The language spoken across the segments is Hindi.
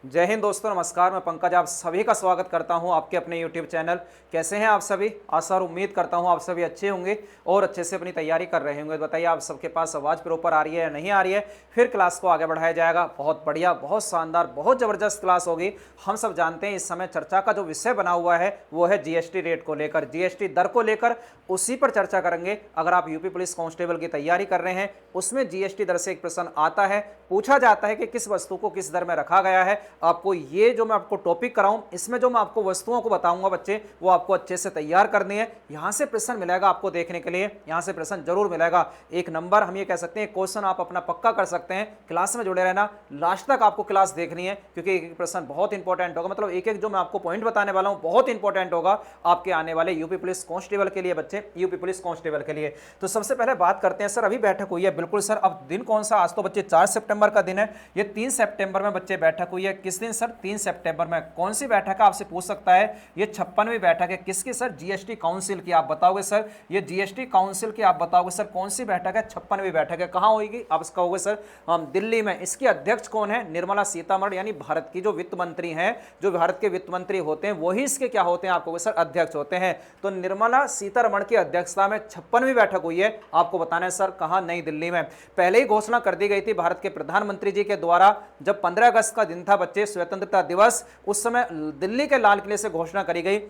जय हिंद दोस्तों, नमस्कार। मैं पंकज आप सभी का स्वागत करता हूं आपके अपने YouTube चैनल। कैसे हैं आप सभी? आशा और उम्मीद करता हूं आप सभी अच्छे होंगे और अच्छे से अपनी तैयारी कर रहे होंगे। बताइए आप सबके पास आवाज़ प्रॉपर आ रही है या नहीं आ रही है? फिर क्लास को आगे बढ़ाया जाएगा। बहुत बढ़िया, बहुत शानदार, बहुत ज़बरदस्त क्लास होगी। हम सब जानते हैं इस समय चर्चा का जो विषय बना हुआ है वो है जीएसटी रेट को लेकर, जीएसटी दर को लेकर, उसी पर चर्चा करेंगे। अगर आप यूपी पुलिस कांस्टेबल की तैयारी कर रहे हैं, उसमें जीएसटी दर से एक प्रश्न आता है, पूछा जाता है कि किस वस्तु को किस दर में रखा गया है। आपको ये जो मैं आपको टॉपिक कराऊं, इसमें जो मैं आपको वस्तुओं को बताऊंगा बच्चे, वो आपको अच्छे से तैयार करनी है। यहां से प्रश्न मिलेगा आपको देखने के लिए, यहां से प्रश्न जरूर मिलेगा। एक नंबर हम ये कह सकते हैं, क्वेश्चन आप अपना पक्का कर सकते हैं। क्लास में जुड़े रहना, लास्ट तक आपको क्लास देखनी है, क्योंकि एक प्रश्न बहुत इंपॉर्टेंट होगा। मतलब एक एक जो मैं आपको पॉइंट बताने वाला हूं बहुत इंपॉर्टेंट होगा आपके आने वाले यूपी पुलिस कांस्टेबल के लिए बच्चे, यूपी पुलिस कांस्टेबल के लिए। तो सबसे पहले बात करते हैं सर, अभी बैठक हुई है। बिल्कुल सर, अब दिन कौन सा? आज तो बच्चे 4 सितंबर का दिन है। ये 3 सितंबर में बच्चे बैठक हुई है। किस दिन सर? 3 सितंबर में। कौन सी बैठक है आपसे पूछ सकता है? ये 56वीं बैठक है। किसकी सर? जीएसटी काउंसिल की। आप बताओगे सर, ये जीएसटी काउंसिल की आप बताओगे सर कौन सी बैठक है? 56वीं बैठक है। कहां होगी? आप कहोगे सर दिल्ली में। इसकी अध्यक्ष कौन है? निर्मला सीतारमण, यानी भारत की जो वित्त मंत्री हैं, जो भारत के वित्त मंत्री होते हैं वही इसके क्या होते हैं? आप कहोगे सर अध्यक्ष होते हैं। तो निर्मला सीतारमण की अध्यक्षता में 56वीं बैठक हुई है। आपको बताना है सर कहां? नई दिल्ली में। पहले ही घोषणा कर दी गई थी भारत के प्रधानमंत्री जी के द्वारा, जब 15 अगस्त का दिन था बच्चे, स्वतंत्रता दिवस, उस समय दिल्ली के लाल किले से घोषणा करी गई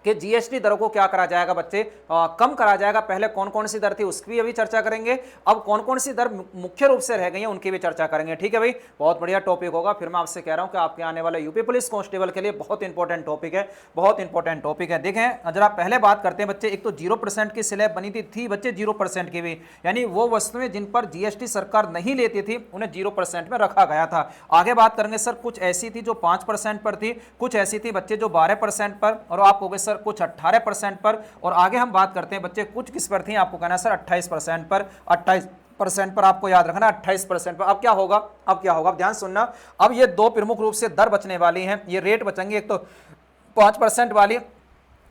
कि जीएसटी दरों को क्या करा जाएगा बच्चे? कम करा जाएगा। पहले कौन कौन सी दर थी उसकी भी अभी चर्चा करेंगे। अब कौन कौन सी दर मुख्य रूप से रह गई हैं उनकी भी चर्चा करेंगे। ठीक है भाई, बहुत बढ़िया टॉपिक होगा। फिर मैं आपसे कह रहा हूं कि आपके आने वाले यूपी पुलिस कांस्टेबल के लिए बहुत इंपॉर्टेंट टॉपिक है, बहुत इंपॉर्टेंट टॉपिक है। देखें जरा पहले बात करते हैं बच्चे, एक तो 0% की स्लैब बनी थी बच्चे, 0% की भी, यानी वो वस्तुएं जिन पर जीएसटी सरकार नहीं लेती थी उन्हें 0% में रखा गया था। आगे बात करेंगे सर, कुछ ऐसी थी जो 5% पर थी, कुछ ऐसी थी बच्चे जो 12% पर, और आप कहोगे सर कुछ 18% पर। और आगे हम बात करते हैं बच्चे, कुछ किस पर थी? आपको कहना है सर 28% पर। 28% पर आपको याद रखना, 28% पर। अब क्या होगा? अब क्या होगा? अब ध्यान सुनना। अब ये दो प्रमुख रूप से दर बचने वाली हैं, ये रेट बचेंगे। एक तो 5% वाली,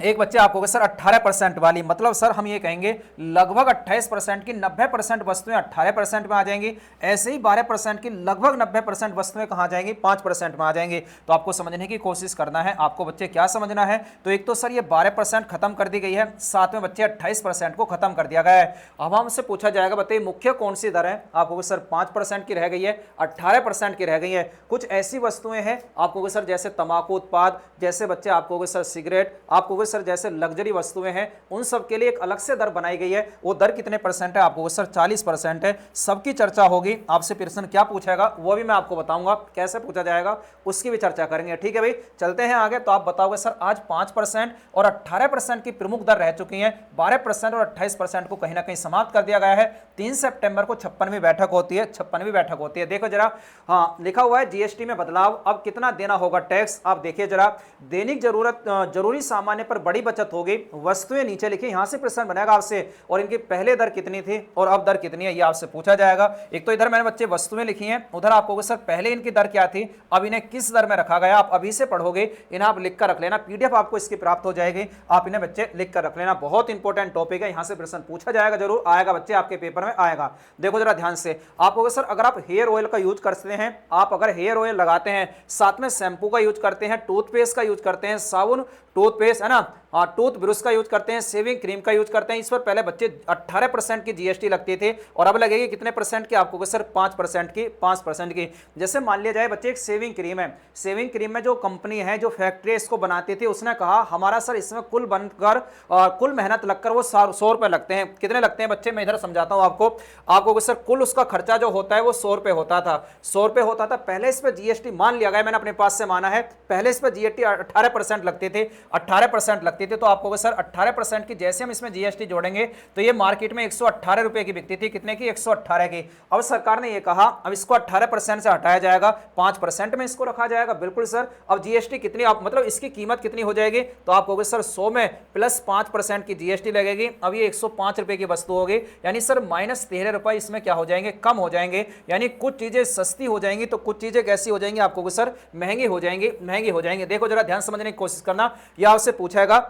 एक बच्चे आपको सर 18% वाली। मतलब सर हम ये कहेंगे लगभग 28% की 90% वस्तुएं 18% में आ जाएंगी। ऐसे ही 12% की लगभग 90% वस्तुएं कहां जाएंगी? 5% में आ जाएंगी। तो आपको समझने की कोशिश करना है। आपको बच्चे क्या समझना है? तो एक तो सर ये 12% खत्म कर दी गई है, साथ में बच्चे 28% को खत्म कर दिया गया है। अब हमसे पूछा जाएगा बताइए मुख्य कौन सी दर है? आपको सर 5% की रह गई है, 18% की रह गई है। कुछ ऐसी वस्तुएं हैं आपको सर जैसे तंबाकू उत्पाद, जैसे बच्चे आपको सर सिगरेट, आपको सर जैसे लग्जरी वस्तुएं हैं, उन सब के लिए एक अलग से दर बनाई गई है। वो दर कितने परसेंट है? आपको सर 40% है। सबकी चर्चा होगी। आपसे प्रश्न क्या पूछेगा वो भी मैं आपको बताऊंगा, कैसे पूछा जाएगा उसकी भी चर्चा करेंगे। ठीक है भाई, चलते हैं आगे। तो आप बताओगे सर आज 5% और 18% की प्रमुख दर रह चुकी है, 12% और 28% को कहीं ना कहीं समाप्त कर दिया गया है। 3 सितंबर को 56वीं बैठक होती है, 56वीं बैठक होती है। देखो जरा, हाँ लिखा हुआ है जीएसटी में बदलाव। अब कितना देना होगा टैक्स? आप देखिए जरा, दैनिक जरूरी सामान्य पर बड़ी बचत होगी। वस्तुएं नीचे लिखी, यहां से प्रश्न बनेगा आपसे, और इनकी पहले दर कितनी थी और अब दर कितनी है ये आपसे पूछा जाएगा। एक तो इधर मैंने बच्चे वस्तुएं लिखी हैं, उधर आपको सर पहले इनकी दर क्या थी, अब इन्हें किस दर में रखा गया। आप अभी से पढ़ोगे, इन्हें आप लिख कर रख लेना, पीडीएफ आपको इसकी प्राप्त हो जाएगी, आप इन्हें बच्चे लिख कर रख लेना। बहुत इंपॉर्टेंट टॉपिक है, यहां से प्रश्न पूछा जाएगा, जरूर आएगा बच्चे, आपके पेपर में आएगा। देखो जरा ध्यान से, आपको सर अगर आप हेयर ऑयल का यूज करते हैं, आप अगर हेयर ऑयल लगाते हैं, साथ में शैम्पू का यूज करते हैं, टूथपेस्ट का यूज करते हैं, साबुन, टूथपेस्ट है ना, टूथ ब्रश का यूज करते हैं, शेविंग क्रीम का यूज करते हैं, इस पर पहले बच्चे 18% की जीएसटी लगती थी, और अब लगेगी कितने परसेंट की? आपको सर 5% की, 5% की। जैसे मान लिया जाए बच्चे एक शेविंग क्रीम है, शेविंग क्रीम में जो कंपनी है, जो फैक्ट्री इसको बनाती थी, उसने कहा हमारा सर इसमें कुल बनकर कुल मेहनत लगकर वो 100 रुपए लगते हैं। कितने लगते हैं बच्चे? मैं इधर समझाता हूं आपको सर कुल उसका खर्चा जो होता है वो 100 रुपए होता था, 100 रुपए होता था। पहले इस पर जीएसटी मान लिया गया, मैंने अपने पास से माना है, पहले इस पर जीएसटी 18% लगती थी, 18% लगती थी। तो आपको सर 18% की जैसे हम इसमें जीएसटी जोड़ेंगे तो ये मार्केट में 118 रुपए की बिकती थी। कितने की? 118 की। अब सरकार ने ये कहा अब इसको 18% से हटाया जाएगा, 5% में इसको रखा जाएगा। बिल्कुल सर, अब जीएसटी कितनी, आप मतलब इसकी कीमत कितनी हो जाएगी? तो आप कहोगे सर 100 में प्लस 5% की जीएसटी लगेगी। अब ये 105 रुपए की वस्तु होगी, यानी सर -13 रुपए इसमें क्या हो जाएंगे? कम हो जाएंगे। यानी कुछ चीजें सस्ती हो जाएंगी तो कुछ चीजें कैसी हो जाएंगी? आपको सर महंगी हो जाएंगी, महंगी हो जाएंगी। देखो जरा ध्यान समझने की कोशिश करना, यह आपसे पूछेगा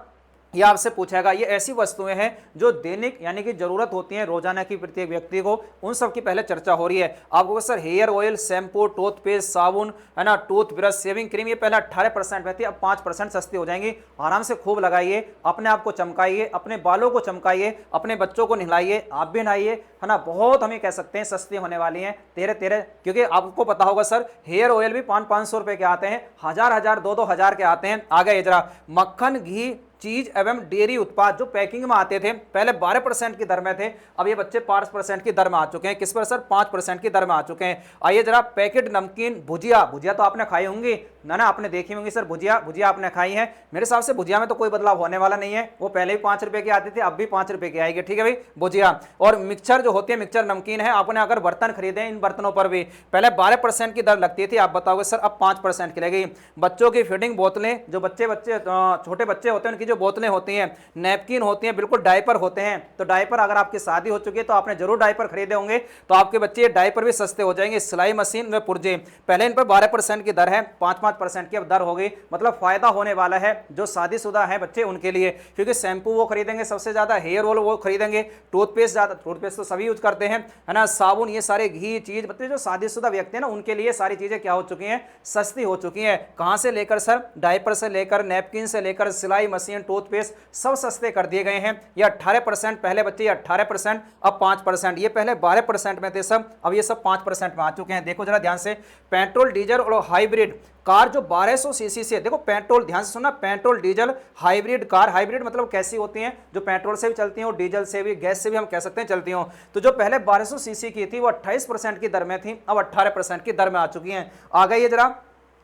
ये आपसे पूछेगा। ये ऐसी वस्तुएं हैं जो दैनिक यानी कि जरूरत होती हैं रोजाना की प्रत्येक व्यक्ति को, उन सब की पहले चर्चा हो रही है। आपको sir hair oil, shampoo, toothpaste, साबुन, है ना, टूथब्रश, शेविंग क्रीम, ये पहले 18% में थी, अब 5% सस्ती हो जाएंगी। आराम से खूब लगाइए, अपने आप को चमकाइए, अपने बालों को चमकाइए, अपने बच्चों को नहलाइए, आप भी नहाइए, है ना। बहुत हमें कह सकते हैं सस्ती होने वाली हैं तेरे तेरे, क्योंकि आपको पता होगा सर हेयर ऑयल भी 500-500 रुपए के आते हैं, 1000-1000, 2-2000 के आते हैं। आ गए जरा मक्खन, घी, चीज एवं डेयरी उत्पाद जो पैकिंग में आते थे पहले 12% की दर में थे, अब ये बच्चे 5% की दर में आ चुके हैं। किस पर सर? 5% की दर में आ चुके हैं। आइए जरा पैकेट नमकीन, भुजिया, भुजिया तो आपने खाई होंगी ना, आपने देखी होंगी सर, भुजिया, भुजिया आपने खाई है। मेरे हिसाब से भुजिया में तो कोई बदलाव होने वाला नहीं है, वो पहले भी 5 रुपए की आती थी, अब भी 5 रुपए की आएगी, ठीक है भाई, भुजिया। और मिक्सचर जो होती है, मिक्सचर नमकीन है, आपने अगर बर्तन खरीदे, इन बर्तनों पर भी पहले 12% की दर लगती थी, आप बताओगे सर अब 5% की लगेगी। बच्चों की फीडिंग बोतलें, जो बच्चे छोटे बच्चे होते हैं उनकी जो बोतलें होती हैं, नैपकिन होती हैं, बिल्कुल डायपर होते हैं, तो डायपर अगर आपकी शादी हो चुकी है तो आपने जरूर डायपर खरीदे होंगे, तो आपके बच्चे डायपर भी सस्ते हो जाएंगे। सिलाई मशीन व पुर्जे, पहले इन पर 12% की दर है, 5-5% की अब दर हो गई, मतलब फायदा होने वाला है जो शादीशुदा है बच्चे उनके लिए, क्योंकि शैम्पू वो खरीदेंगे सबसे ज्यादा, हेयर ऑयल वो खरीदेंगे, टूथपेस्ट ज्यादा, टूथपेस्ट तो सभी यूज करते हैं, है ना, साबुन, ये सारे घी चीज, बच्चे जो शादीशुदा व्यक्ति है ना उनके लिए सारी चीजें क्या हो चुकी हैं, सस्ती हो चुकी हैं। कहां से लेकर सर? डायपर से लेकर, नैपकिन से लेकर, सिलाई मशीन, टूथपेस्ट, सब सस्ते कर दिए गए हैं। ये 18%, पहले बच्चे 18%, अब 5%, ये पहले 12% में थे सब, अब ये सब 5% में आ चुके हैं। देखो जरा ध्यान से, पेट्रोल, डीजल और हाइब्रिड कार जो 1200 सीसी से, देखो पेट्रोल, ध्यान से सुनना, petrol, diesel, hybrid car, hybrid मतलब कैसी होती हैं, जो पेट्रोल से भी चलती हैं और डीजल से भी, गैस से भी हम कह सकते हैं चलती हो, तो जो पहले 1200 सीसी की थी वो 28% की दर में थी, अब 18% की दर में आ चुकी हैं। आ गई है जरा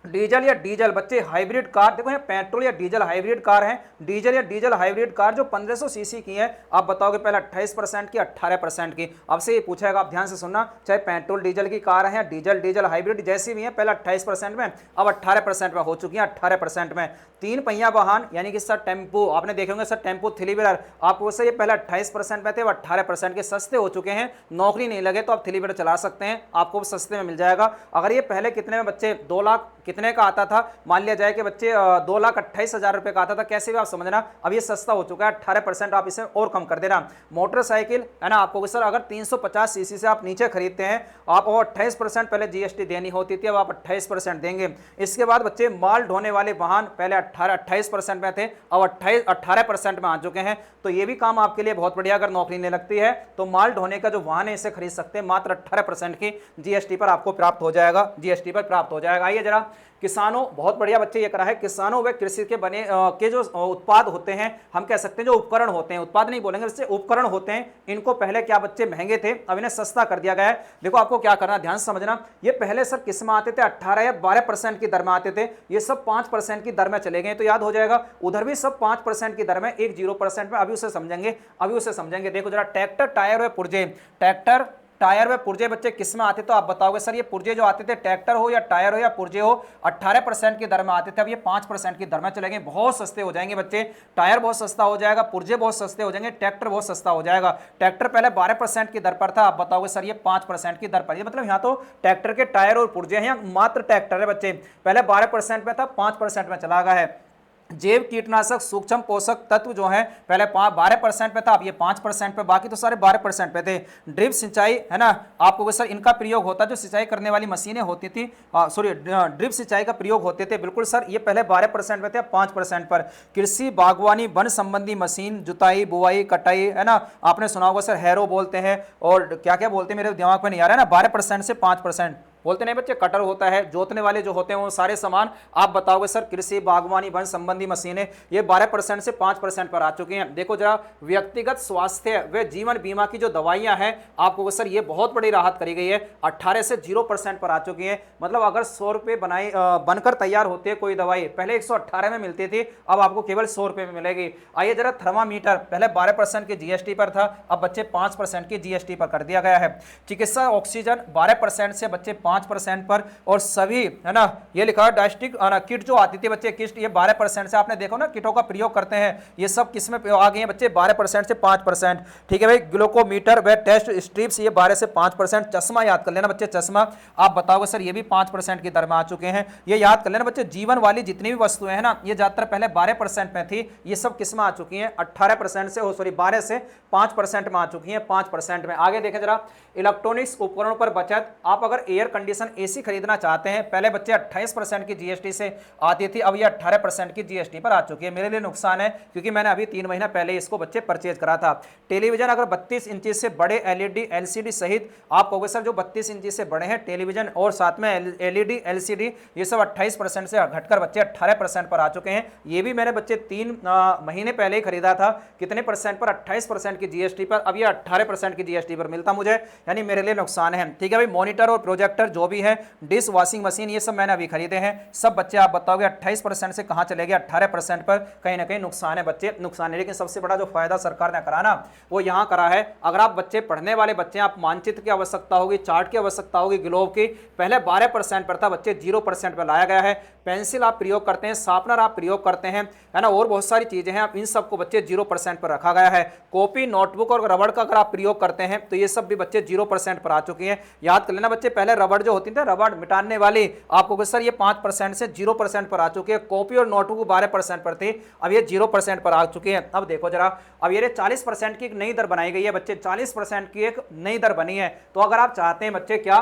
डीजल या डीजल बच्चे हाइब्रिड कार, देखो ये पेट्रोल या डीजल हाइब्रिड कार है, डीजल या डीजल हाइब्रिड कार जो 1500 सीसी की है, आप बताओगे पहले 28% की, 18% की। अब से ये पूछेगा, आप ध्यान से सुनना, चाहे पेट्रोल डीजल की कार है, डीजल डीजल हाइब्रिड जैसी भी है, पहले 28% में, अब 18% में हो चुकी है, 18% में। 3 पहिया वाहन यानी कि सर टेम्पो, आपने देखे होंगे सर टेम्पो, 3 व्हीलर, आपको सर ये पहले 28% में थे, अब 18% के सस्ते हो चुके हैं। नौकरी नहीं लगे तो आप 3 व्हीलर चला सकते हैं, आपको सस्ते में मिल जाएगा। अगर ये पहले कितने में बच्चे 2 लाख कितने का आता था, मान लिया जाए कि बच्चे 2,28,000 रुपए का आता था, कैसे भी आप समझना, अब ये सस्ता हो चुका है, 18% आप इसे और कम कर देना। मोटरसाइकिल है ना, आपको सर अगर 350 सीसी से आप नीचे खरीदते हैं, आप और 28% पहले जीएसटी देनी होती थी, अब आप 28% देंगे। इसके बाद बच्चे माल ढोने वाले वाहन पहले 28% में थे, अब 18% में आ चुके हैं, तो ये भी काम आपके लिए बहुत बढ़िया। अगर नौकरी नहीं लगती है तो माल ढोने का जो वाहन है इसे खरीद सकते हैं, मात्र 18% की जीएसटी पर आपको प्राप्त हो जाएगा, जीएसटी पर प्राप्त हो जाएगा। आइए जरा किसानों, बहुत बढ़िया बच्चे ये करा है, किसानों व कृषि के बने के जो उत्पाद होते हैं, हम कह सकते हैं जो उपकरण होते हैं, उत्पाद नहीं बोलेंगे, इससे उपकरण होते हैं, इनको पहले क्या बच्चे महंगे थे, अब इन्हें सस्ता कर दिया गया है। देखो आपको क्या करना, ध्यान से समझना, ये पहले सर किस में आते थे, 18 या 12% की दर में आते थे, ये सब 5% की दर में चले गए, तो याद हो जाएगा, उधर भी सब 5% की दर में, एक 0% में, अभी उसे समझेंगे। देखो जरा, ट्रैक्टर, टायर व पुर्जे, ट्रैक्टर, टायर व पुर्जे बच्चे किस में आते, तो आप बताओगे सर ये पुर्जे जो आते थे, ट्रैक्टर हो या टायर हो या पुर्जे हो, 18% की दर में आते थे, अब ये 5% की दर में चलेंगे, बहुत सस्ते हो जाएंगे बच्चे। टायर बहुत सस्ता हो जाएगा, पुर्जे बहुत सस्ते हो जाएंगे, ट्रैक्टर बहुत सस्ता हो जाएगा। ट्रैक्टर पहले 12% की दर पर था, आप बताओगे सर ये 5% की दर पर, ये मतलब यहाँ तो ट्रैक्टर के टायर और पुर्जे हैं, मात्र ट्रैक्टर है बच्चे, पहले 12% में था, 5% में चला गया है। जैव कीटनाशक, सूक्ष्म पोषक तत्व जो है पहले 12% पे था, अब ये 5% पे, बाकी तो सारे 12% पे थे। ड्रिप सिंचाई है ना, आपको सर इनका प्रयोग होता, जो सिंचाई करने वाली मशीनें होती थी, ड्रिप सिंचाई का प्रयोग होते थे, बिल्कुल सर, ये पहले 12% पे थे, 5% पर। कृषि, बागवानी, वन संबंधी मशीन, जुताई, बुआई, कटाई, है ना, आपने सुना होगा सर हैरो बोलते हैं, और क्या क्या बोलते हैं मेरे दिमाग में नहीं आ रहा है ना, 12% से 5% बोलते नहीं बच्चे, कटर होता है, जोतने वाले जो होते हैं वो सारे सामान, आप बताओगे सर कृषि, बागवानी, वन संबंधी मशीनें, ये 12% से 5% पर आ चुकी हैं। देखो जरा, व्यक्तिगत स्वास्थ्य व जीवन बीमा की जो दवाइयां हैं, आपको सर ये बहुत बड़ी राहत करी गई है, 18 से 0% पर आ चुकी है। मतलब अगर 100 रुपये बनकर तैयार होती है कोई दवाई, पहले 118 में मिलती थी, अब आपको केवल 100 रुपये में मिलेगी। आइए जरा, थर्मामीटर पहले 12% की जीएसटी पर था, अब बच्चे 5% की जीएसटी पर कर दिया गया है। चिकित्सा ऑक्सीजन 12% से बच्चे 5% पर, और सभी है ना ये लिखा है डायस्टिक किट जो आती थी बच्चे किट, ये 12% से, आपने देखो ना किटों का प्रयोग करते हैं, ये सब किसमें आ गए हैं बच्चे 12% से 5%। ठीक है भाई, ग्लूकोमीटर व टेस्ट स्ट्रिप्स ये 12 से 5%। चश्मा याद कर लेना बच्चे, चश्मा आप बताओगे सर ये भी 5% की दर में आ चुके हैं। ये याद कर लेना बच्चे, जीवन वाली जितनी भी वस्तुएं हैं ना ये ज्यादातर पहले 12% में थी, ये सब किस में आ चुकी हैं 18% से, सॉरी 12 से 5% में आ चुकी हैं, 5% में। आगे देखें जरा, इलेक्ट्रॉनिक्स उपकरणों पर बचत। आप अगर एयर कंडीशन एसी खरीदना चाहते हैं, पहले बच्चे 28% की जीएसटी से आती थी, अब ये 18% की जीएसटी पर आ चुकी है। मेरे लिए नुकसान है क्योंकि मैंने अभी 3 महीना पहले इसको बच्चे परचेज करा था। टेलीविजन अगर 32 इंची से बड़े एलईडी एलसीडी सहित, आप कहोगे सर जो 32 इंची से बड़े हैं टेलीविजन और साथ में एलईडी एलसीडी, ये सब 28% से घटकर बच्चे 18% पर आ चुके हैं। ये भी मैंने बच्चे 3 महीने पहले ही खरीदा था, कितने परसेंट पर 28% की जीएसटी पर, अब ये 18% की जीएसटी पर मिलता मुझे, यानी मेरे लिए नुकसान है। ठीक है भाई, मॉनिटर और प्रोजेक्टर जो भी है, डिश वॉशिंग मशीन, ये सब मैंने अभी खरीदे हैं। सब बच्चे आप बताओगे 28% से कहां चले गए 18% पर, कहीं ना कहीं नुकसान है बच्चे, नुकसान है। लेकिन सबसे बड़ा जो फायदा सरकार ने करा ना वो यहां करा है, अगर आप बच्चे पढ़ने वाले बच्चे, आप मानचित्र की आवश्यकता होगी, चार्ट की आवश्यकता होगी, ग्लोब की, पहले 12% पर था बच्चे 0% पर लाया गया है। पेंसिल आप प्रयोग करते हैं, शार्पनर आप प्रयोग करते हैं, है ना, और बहुत सारी चीजें हैं, आप इन सबको बच्चे 0% पर रखा गया है। कॉपी, नोटबुक और रबड़ का अगर आप प्रयोग करते हैं तो ये सब भी बच्चे 0% पर आ चुकी हैं। याद कर लेना बच्चे, पहले रबड़ जो होती थी, रबड़ मिटाने वाली, आपको सर ये 5% से 0% पर आ चुकी है। कॉपी और नोटबुक 12% पर थी, अब ये 0% पर आ चुकी है। अब देखो जरा, अब ये 40% की एक नई दर बनाई गई है बच्चे, 40% की एक नई दर बनी है। तो अगर आप चाहते हैं बच्चे क्या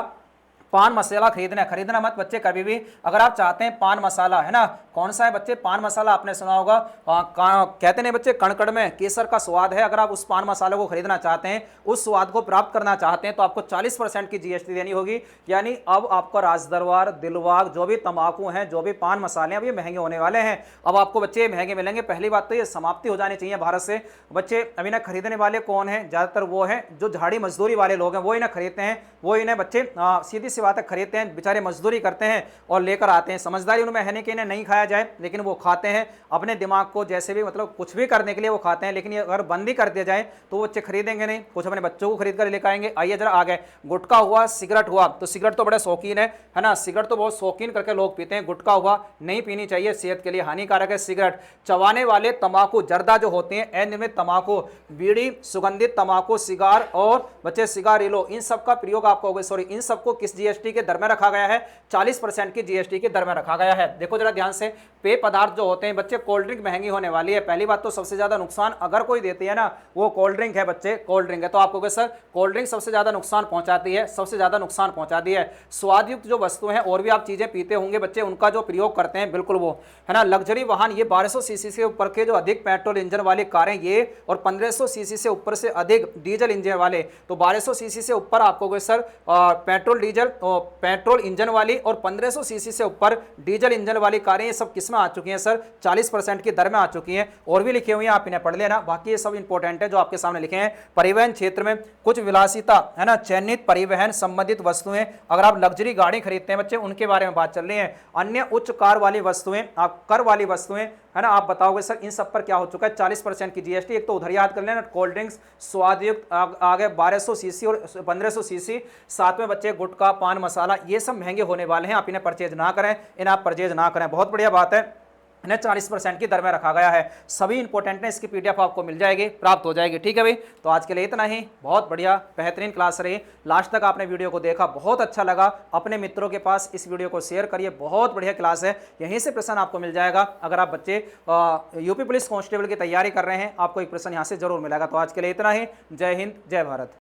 पान मसाला खरीदना मत बच्चे कभी भी। अगर आप चाहते हैं पान मसाला, है ना, कौन सा है बच्चे पान मसाला, आपने सुना होगा, कहते नहीं बच्चे कणकण में केसर का स्वाद है। अगर आप उस पान मसाले को खरीदना चाहते हैं, उस स्वाद को प्राप्त करना चाहते हैं, तो आपको 40% की जीएसटी देनी होगी। यानी अब आपका राजदरबार, दिलवाग, जो भी तंबाकू हैं, जो भी पान मसाले हैं, अब ये महंगे होने वाले हैं। अब आपको बच्चे महंगे मिलेंगे। पहली बात तो ये समाप्ति हो जानी चाहिए भारत से। बच्चे अभी ना खरीदने वाले कौन है, ज्यादातर वो है जो झाड़ी मजदूरी वाले लोग हैं, वो इन्हें खरीदते हैं, वो इन्हें बच्चे सीधी सी बात है खरीदते हैं, बेचारे मजदूरी करते हैं और लेकर आते हैं। समझदारी उनमें है नहीं कि इन्हें नहीं खाया जाए, लेकिन वो खाते हैं अपने दिमाग को जैसे भी, मतलब कुछ भी करने के लिए वो खाते हैं। लेकिन ये अगर बंदी कर दिया जाए तो वो बच्चे खरीदेंगे नहीं, कुछ अपने बच्चों को खरीद कर लेकर आएंगे। आइए जरा आगे, गुटखा हुआ, सिगरेट हुआ, तो सिगरेट तो बड़े शौकीन है ना, सिगरेट तो बहुत शौकीन करके लोग पीते हैं। गुटखा हुआ नहीं पीनी चाहिए, सेहत के लिए हानिकारक है। सिगरेट, चबाने वाले तंबाकू, जर्दा जो होते हैं, अनियमित तंबाकू, बीड़ी, सुगंधित तंबाकू, सिगार और बच्चे सिगारेलो, इन सब का प्रयोग आपको, सॉरी, इन सबको किस जीएसटी के दर में रखा गया है, 40% की जीएसटी के दर में रखा गया है। देखो जरा ध्यान से, पेय पदार्थ जो होते हैं बच्चे, कोल्ड ड्रिंक महंगी होने वाली है। पहली बात तो सबसे ज्यादा नुकसान अगर कोई देती है ना, वो कोल्ड ड्रिंक है बच्चे, कोल्ड ड्रिंक है। तो आपको सर कोल्ड ड्रिंक सबसे ज्यादा नुकसान पहुंचाती है, सबसे ज्यादा नुकसान पहुंचाती है। स्वादयुक्त जो वस्तुएं हैं, और भी आप चीजें पीते होंगे बच्चे, उनका जो प्रयोग करते हैं, बिल्कुल वो, है ना। लग्जरी वाहन, ये 1200 सीसी से ऊपर के जो अधिक पेट्रोल इंजन वाली कारें, ये, और 1500 सीसी से ऊपर से अधिक डीजल इंजन वाले, तो 1200 सीसी से ऊपर आपको sir petrol diesel petrol engine वाली, और 1500 सीसी से ऊपर डीजल इंजन वाली कारें, ये सब किसमें आ चुकी हैं सर, 40% की दर में आ चुकी हैं। और भी लिखे हुए हैं, आप इन्हें पढ़ लेना, बाकी ये सब इंपॉर्टेंट है जो आपके सामने लिखे हैं। परिवहन क्षेत्र में कुछ विलासिता, है ना, चयनित परिवहन संबंधित वस्तुएं, अगर आप लग्जरी गाड़ी खरीदते हैं बच्चे, उनके बारे में बात चल रही है। अन्य उच्च कार वाली वस्तुएं, आप कर वाली वस्तुएं, है ना, आप बताओगे सर इन सब पर क्या हो चुका है, 40% की जीएसटी। एक तो उधर याद कर लेना, कोल्ड ड्रिंक्स, स्वादयुक्त आगे 1200 सीसी और 1500 सीसी, साथ में बच्चे गुटखा, पान मसाला, ये सब महंगे होने वाले हैं। आप इन्हें परचेज ना करें, इन्हें आप परचेज ना करें, बहुत बढ़िया बात है। इन्हें 40% की दर में रखा गया है। सभी इंपॉर्टेंट है, इसकी पीडीएफ आपको मिल जाएगी, प्राप्त हो जाएगी। ठीक है भाई, तो आज के लिए इतना ही। बहुत बढ़िया बेहतरीन क्लास रही, लास्ट तक आपने वीडियो को देखा, बहुत अच्छा लगा। अपने मित्रों के पास इस वीडियो को शेयर करिए, बहुत बढ़िया क्लास है। यहीं से प्रश्न आपको मिल जाएगा। अगर आप बच्चे यूपी पुलिस कांस्टेबल की तैयारी कर रहे हैं, आपको एक प्रश्न यहाँ से जरूर मिलेगा। तो आज के लिए इतना ही। जय हिंद, जय भारत।